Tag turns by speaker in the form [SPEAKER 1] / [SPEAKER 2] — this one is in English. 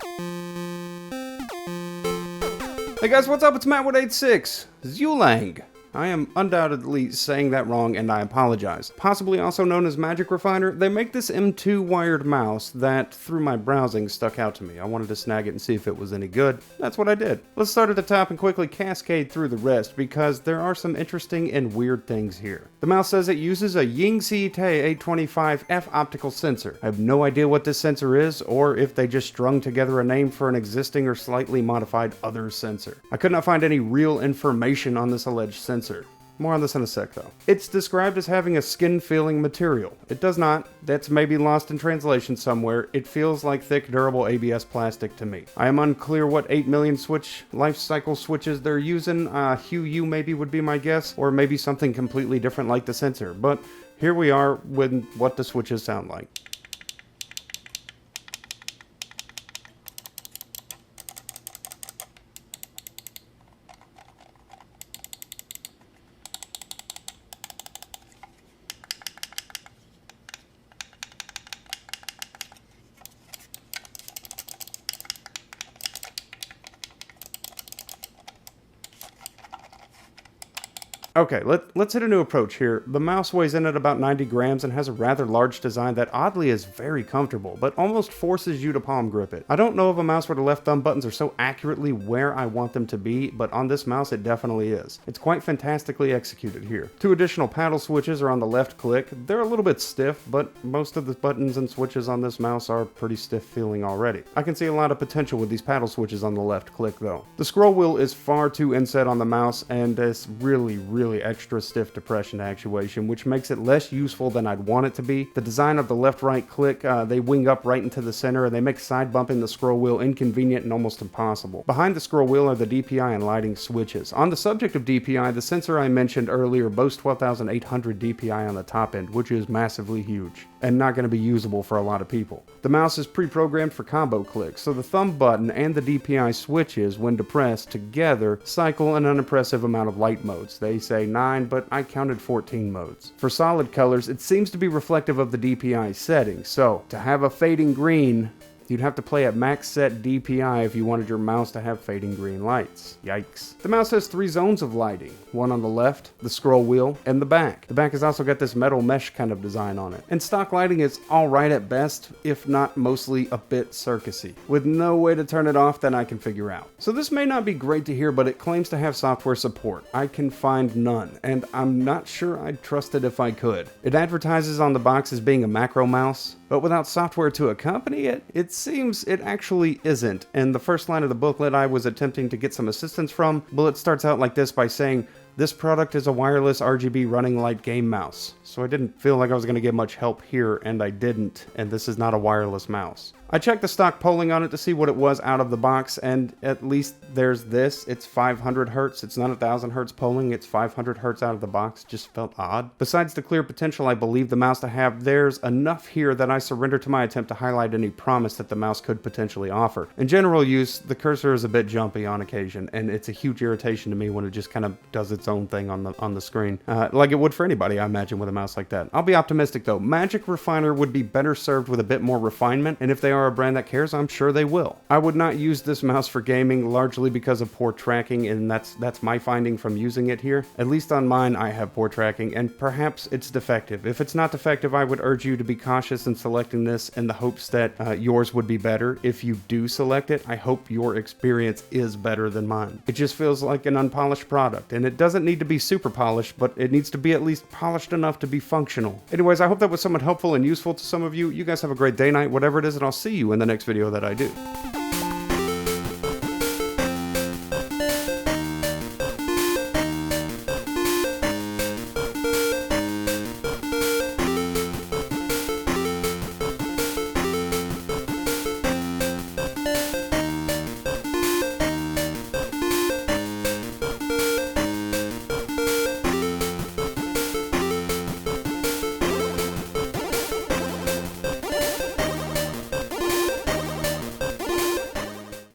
[SPEAKER 1] Hey guys, what's up? It's Matt with 86. Ziyoulang. I am undoubtedly saying that wrong, and I apologize. Possibly also known as Magic Refiner, they make this M2 wired mouse that, through my browsing, stuck out to me. I wanted to snag it and see if it was any good. That's what I did. Let's start at the top and quickly cascade through the rest, because there are some interesting and weird things here. The mouse says it uses a cite 825F optical sensor. I have no idea what this sensor is, or if they just strung together a name for an existing or slightly modified other sensor. I could not find any real information on this alleged sensor. More on this in a sec though. It's described as having a skin-feeling material. It does not. That's maybe lost in translation somewhere. It feels like thick, durable ABS plastic to me. I am unclear what 8 million switch life cycle switches they're using. Hue maybe would be my guess, or maybe something completely different like the sensor. But here we are with what the switches sound like. Okay, let's hit a new approach here. The mouse weighs in at about 90 grams and has a rather large design that oddly is very comfortable, but almost forces you to palm grip it. I don't know of a mouse where the left thumb buttons are so accurately where I want them to be, but on this mouse it definitely is. It's quite fantastically executed here. 2 additional paddle switches are on the left click. They're a little bit stiff, but most of the buttons and switches on this mouse are pretty stiff feeling already. I can see a lot of potential with these paddle switches on the left click though. The scroll wheel is far too inset on the mouse, and it's really extra stiff depression actuation, which makes it less useful than I'd want it to be. The design of the left-right click, they wing up right into the center, and they make side bumping the scroll wheel inconvenient and almost impossible. Behind the scroll wheel are the DPI and lighting switches. On the subject of DPI, the sensor I mentioned earlier boasts 12,800 DPI on the top end, which is massively huge and not going to be usable for a lot of people. The mouse is pre-programmed for combo clicks, so the thumb button and the DPI switches, when depressed together, cycle an unimpressive amount of light modes. They say 9, but I counted 14 modes. For solid colors, it seems to be reflective of the DPI setting, so to have a fading green, you'd have to play at max set DPI if you wanted your mouse to have fading green lights. Yikes. The mouse has 3 zones of lighting. One on the left, the scroll wheel, and the back. The back has also got this metal mesh kind of design on it. And stock lighting is alright at best, if not mostly a bit circusy, with no way to turn it off that I can figure out. So this may not be great to hear, but it claims to have software support. I can find none, and I'm not sure I'd trust it if I could. It advertises on the box as being a macro mouse, but without software to accompany it, it seems it actually isn't. And the first line of the booklet I was attempting to get some assistance from, well, it starts out like this by saying, "This product is a wireless RGB running light game mouse." So I didn't feel like I was going to get much help here, and I didn't, and this is not a wireless mouse. I checked the stock polling on it to see what it was out of the box, and at least there's this. It's 500 Hz. It's not 1000 Hz polling. It's 500 Hz out of the box. Just felt odd. Besides the clear potential I believe the mouse to have, there's enough here that I surrender to my attempt to highlight any promise that the mouse could potentially offer. In general use, the cursor is a bit jumpy on occasion, and it's a huge irritation to me when it just kind of does its own thing on the screen, like it would for anybody, I imagine, with a mouse like that. I'll be optimistic though. Magic Refiner would be better served with a bit more refinement, and if they are a brand that cares, I'm sure they will. I would not use this mouse for gaming, largely because of poor tracking, and that's my finding from using it here. At least on mine, I have poor tracking, and perhaps it's defective. If it's not defective, I would urge you to be cautious in selecting this in the hopes that yours would be better. If you do select it, I hope your experience is better than mine. It just feels like an unpolished product, and it doesn't need to be super polished, but it needs to be at least polished enough to be functional. Anyways, I hope that was somewhat helpful and useful to some of you. You guys have a great day, night, whatever it is, and I'll see you in the next video that I do.